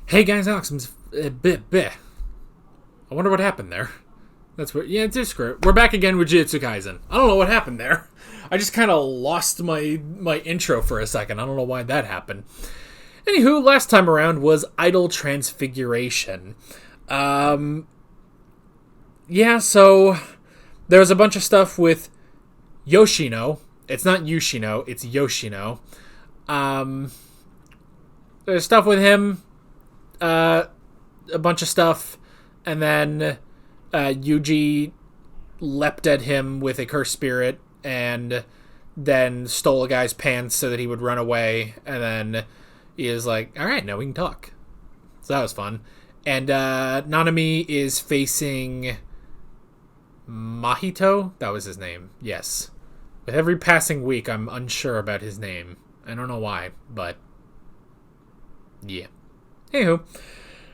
Hey guys, Alex, I wonder what happened there. That's what. Yeah, it's screw it. We're back again with Jujutsu Kaisen. I don't know what happened there. I just kind of lost my intro for a second. I don't know why that happened. Anywho, last time around was Idol Transfiguration. Yeah, so there's a bunch of stuff with Yoshino. It's not Yushino, it's Yoshino. There's stuff with him. A bunch of stuff, and then Yuji leapt at him with a cursed spirit and then stole a guy's pants so that he would run away, and then he is like, alright, now we can talk. So that was fun. And Nanami is facing Mahito? That was his name, yes. With every passing week, I'm unsure about his name. I don't know why, but yeah. Anywho,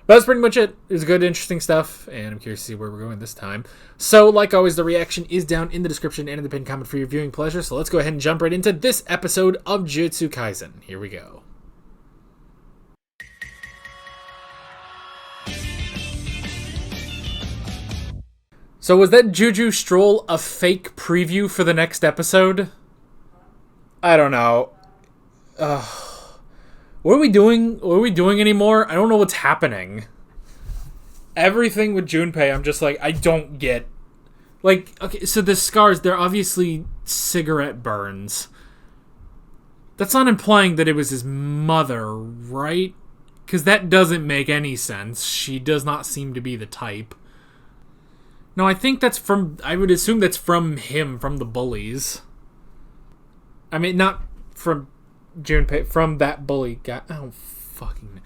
that's pretty much it. It was good, interesting stuff, and I'm curious to see where we're going this time. So, like always, the reaction is down in the description and in the pinned comment for your viewing pleasure, so let's go ahead and jump right into this episode of Jujutsu Kaisen. Here we go. So was that Juju Stroll a fake preview for the next episode? I don't know. What are we doing? What are we doing anymore? I don't know what's happening. Everything with Junpei, I'm just like, I don't get. Like, okay, so the scars, they're obviously cigarette burns. That's not implying that it was his mother, right? Because that doesn't make any sense. She does not seem to be the type. No, I think that's from, I would assume that's from him, from the bullies. I mean, not from Junpei, from that bully guy. Oh, fucking.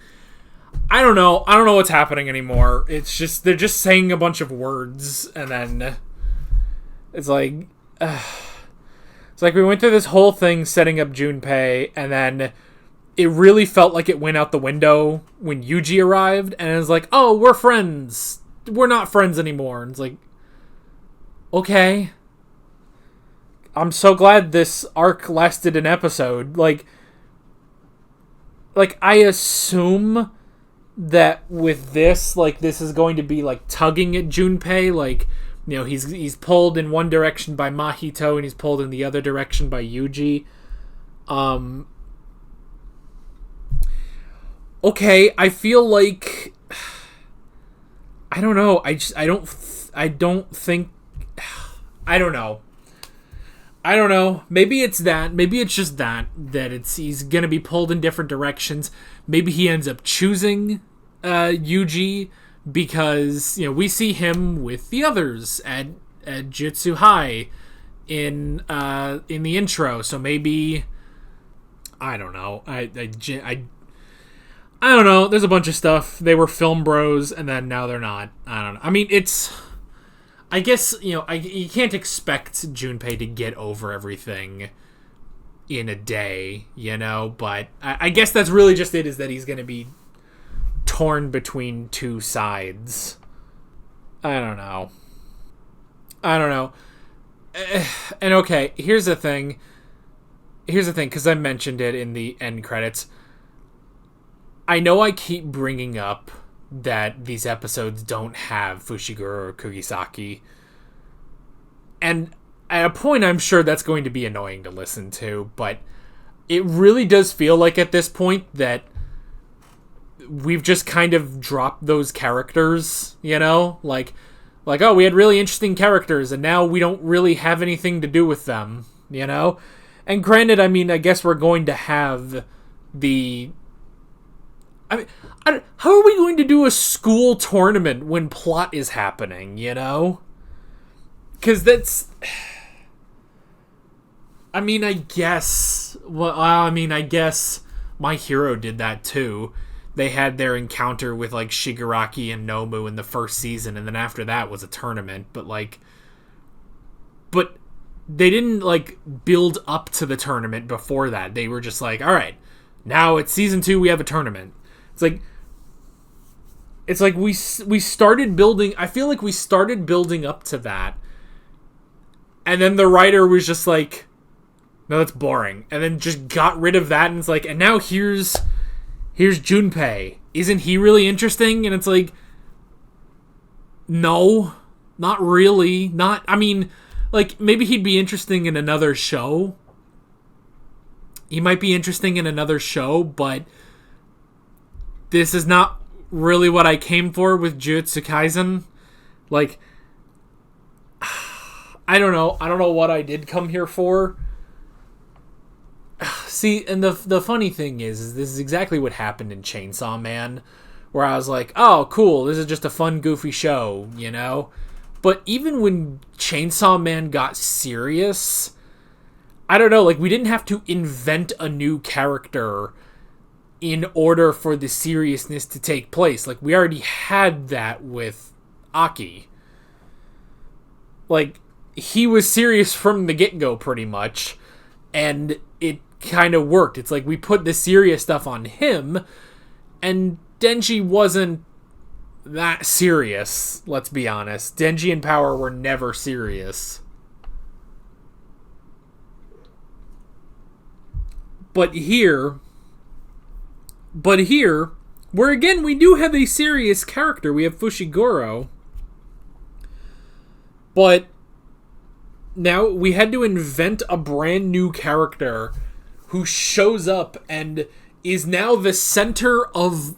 I don't know. I don't know what's happening anymore. It's just, they're just saying a bunch of words, and then it's like, it's like we went through this whole thing setting up Junpei, and then it really felt like it went out the window when Yuji arrived, and it was like, oh, we're friends. We're not friends anymore. And it's like, okay. I'm so glad this arc lasted an episode. Like I assume that with this, like, this is going to be, like, tugging at Junpei. Like, you know, he's pulled in one direction by Mahito, and he's pulled in the other direction by Yuji. Okay, I feel like, I don't know. I don't think, I don't know. I don't know. Maybe it's that. Maybe it's just that he's going to be pulled in different directions. Maybe he ends up choosing Yuji because, you know, we see him with the others at Jutsu High in the intro. So maybe, I don't know. I don't know. There's a bunch of stuff. They were film bros, and then now they're not. I don't know. I mean, it's, I guess, you know, you can't expect Junpei to get over everything in a day, you know, but I guess that's really just it, is that he's going to be torn between two sides. I don't know. And okay, here's the thing, because I mentioned it in the end credits. I know I keep bringing up that these episodes don't have Fushiguro or Kugisaki. And at a point, I'm sure that's going to be annoying to listen to, but it really does feel like at this point that we've just kind of dropped those characters, you know? Like, oh, we had really interesting characters, and now we don't really have anything to do with them, you know? And granted, I mean, I guess we're going to have the... I mean, how are we going to do a school tournament when plot is happening, you know? Because that's... I mean, I guess... Well, I guess My Hero did that too. They had their encounter with, like, Shigaraki and Nomu in the first season, and then after that was a tournament, but, like... But they didn't, like, build up to the tournament before that. They were just like, alright, now it's season 2, we have a tournament. It's like we started building. I feel like we started building up to that, and then the writer was just like, "No, that's boring," and then just got rid of that, and it's like, and now here's here's Junpei. Isn't he really interesting? And it's like, no, not really. Not, I mean, like, maybe he'd be interesting in another show. He might be interesting in another show, but this is not really what I came for with Jujutsu Kaisen. Like, I don't know. I don't know what I did come here for. See, and the funny thing is this is exactly what happened in Chainsaw Man, where I was like, oh, cool, this is just a fun, goofy show, you know? But even when Chainsaw Man got serious, I don't know, like, we didn't have to invent a new character in order for the seriousness to take place. Like, we already had that with Aki. Like, he was serious from the get-go, pretty much, and it kind of worked. It's like we put the serious stuff on him, and Denji wasn't that serious, let's be honest. Denji and Power were never serious. But here, where again we do have a serious character, we have Fushiguro, but now we had to invent a brand new character who shows up and is now the center of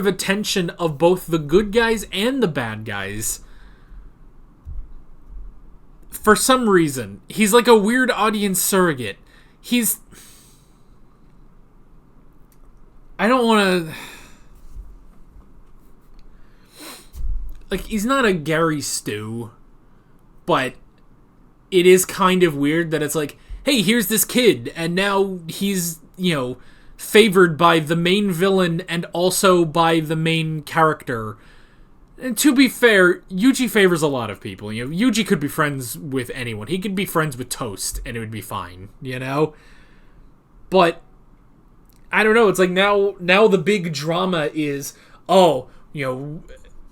attention of both the good guys and the bad guys. For some reason, he's like a weird audience surrogate. I don't want to... Like, he's not a Gary Stu, but it is kind of weird that it's like, hey, here's this kid, and now he's, you know, favored by the main villain and also by the main character. And to be fair, Yuji favors a lot of people. You know, Yuji could be friends with anyone. He could be friends with Toast, and it would be fine, you know? But, I don't know, it's like now the big drama is, oh, you know,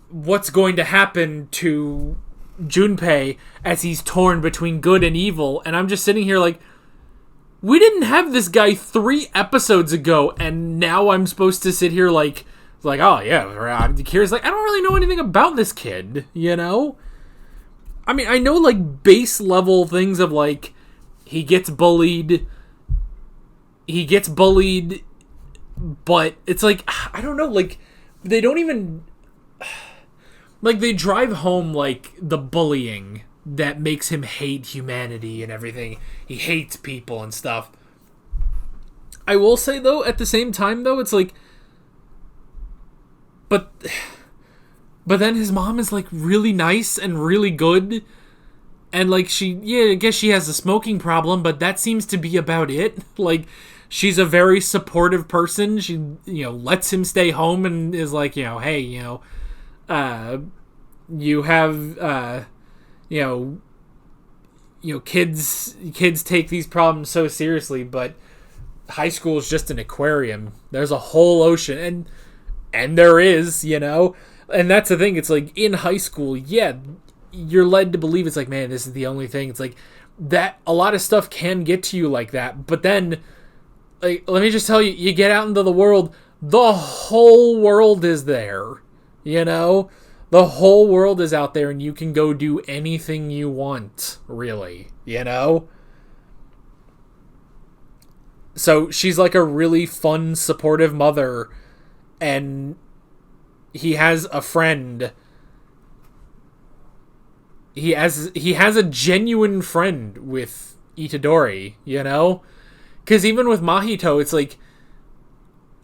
what's going to happen to Junpei as he's torn between good and evil, and I'm just sitting here like, we didn't have this guy 3 episodes ago, and now I'm supposed to sit here like, oh yeah, Kira's like, I don't really know anything about this kid, you know? I mean, I know like base level things of like, he gets bullied, but it's like, I don't know, like, they don't even, like, they drive home like the bullying that makes him hate humanity and everything. He hates people and stuff. I will say, though, at the same time, though, it's like... But then his mom is, like, really nice and really good. And, like, I guess she has a smoking problem, but that seems to be about it. Like, she's a very supportive person. She, you know, lets him stay home and is like, you know, hey, you know, you have, you know, kids take these problems so seriously, but high school is just an aquarium. There's a whole ocean, and there is, you know, and that's the thing. It's like in high school, yeah, you're led to believe it's like, man, this is the only thing. It's like that. A lot of stuff can get to you like that, but then, like, let me just tell you, you get out into the world, the whole world is there, you know. The whole world is out there and you can go do anything you want, really, you know? So she's like a really fun, supportive mother, and he has a friend. He has a genuine friend with Itadori, you know? Because even with Mahito, it's like,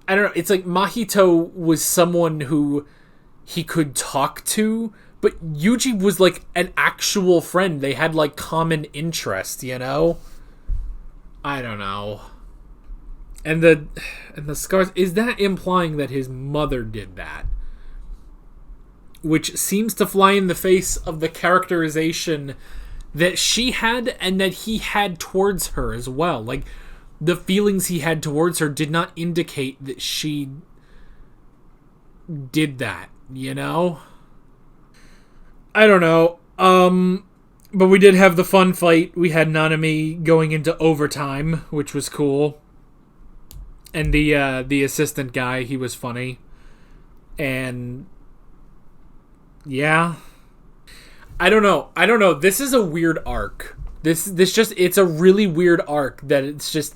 I don't know, it's like Mahito was someone who he could talk to, but Yuji was like an actual friend. They had like common interest, you know? I don't know. And the scars, is that implying that his mother did that? Which seems to fly in the face of the characterization that she had and that he had towards her as well. Like, the feelings he had towards her did not indicate that she did that. You know? I don't know. But we did have the fun fight. We had Nanami going into overtime, which was cool. And the assistant guy, he was funny. And yeah, I don't know. This is a weird arc. It's a really weird arc that it's just,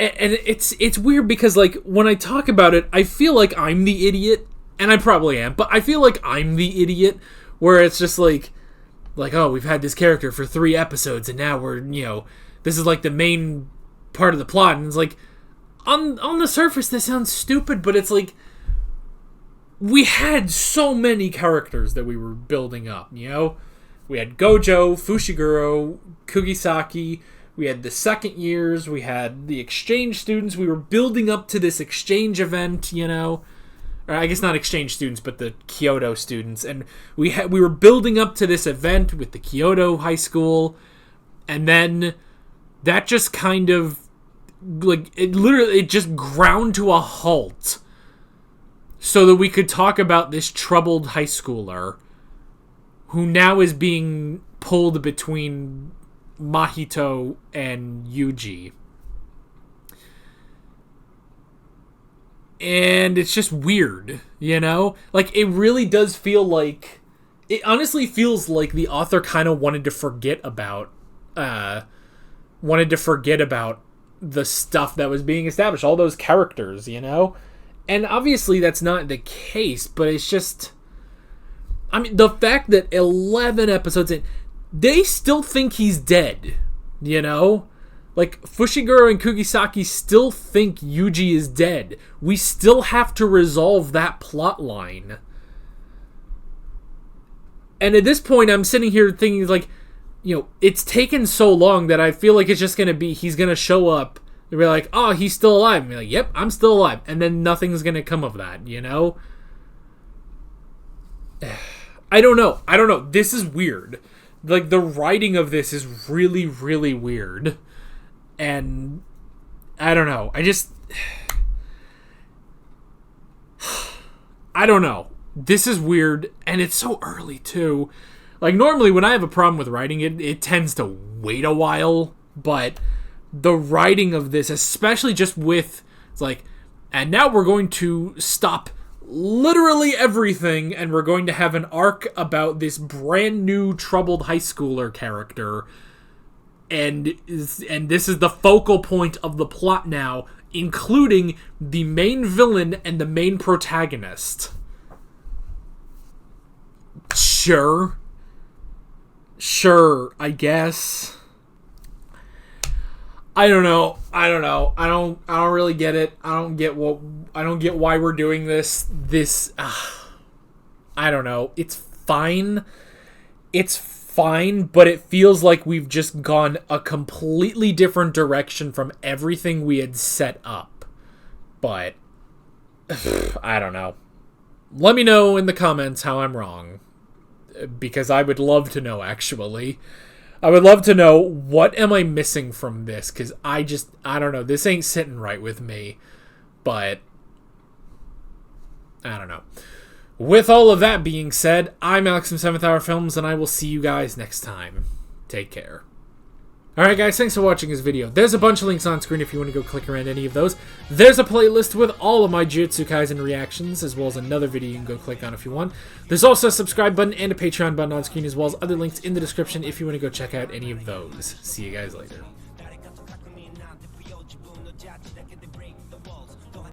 and it's weird because, like, when I talk about it, I feel like I'm the idiot, and I probably am, but I feel like I'm the idiot, where it's just like, oh, we've had this character for 3 episodes, and now we're, this is like the main part of the plot, and it's like, on the surface, this sounds stupid, but it's like, we had so many characters that we were building up, We had Gojo, Fushiguro, Kugisaki, we had the second years, we had the exchange students, we were building up to this exchange event, Or I guess not exchange students, but the Kyoto students, and we were building up to this event with the Kyoto high school, and then that just kind of, like, it just ground to a halt so that we could talk about this troubled high schooler who now is being pulled between Mahito and Yuji. And it's just weird, Like, it really does feel like... It honestly feels like the author kind of wanted to forget about the stuff that was being established. All those characters, And obviously that's not the case, but it's just... I mean, the fact that 11 episodes in, they still think he's dead, Like, Fushiguro and Kugisaki still think Yuji is dead. We still have to resolve that plot line. And at this point, I'm sitting here thinking, like, it's taken so long that I feel like it's just going to be, he's going to show up, and be like, oh, he's still alive. And be like, yep, I'm still alive. And then nothing's going to come of that, I don't know. This is weird. Like, the writing of this is really, really weird. And I don't know. I don't know. This is weird, and it's so early too. Like, normally when I have a problem with writing, it tends to wait a while, but the writing of this, especially just with, it's like, and now we're going to stop literally everything, and we're going to have an arc about this brand new troubled high schooler character. And this is the focal point of the plot now, including the main villain and the main protagonist. Sure, I guess. I don't know. I don't really get it. I don't get why we're doing this. I don't know. It's fine, but it feels like we've just gone a completely different direction from everything we had set up. But I don't know. Let me know in the comments how I'm wrong, because I would love to know, actually. I would love to know, what am I missing from this? Because I don't know. This ain't sitting right with me. But I don't know. With all of that being said, I'm Alex from 7th Hour Films, and I will see you guys next time. Take care. Alright guys, thanks for watching this video. There's a bunch of links on screen if you want to go click around any of those. There's a playlist with all of my Jujutsu Kaisen reactions, as well as another video you can go click on if you want. There's also a subscribe button and a Patreon button on screen, as well as other links in the description if you want to go check out any of those. See you guys later.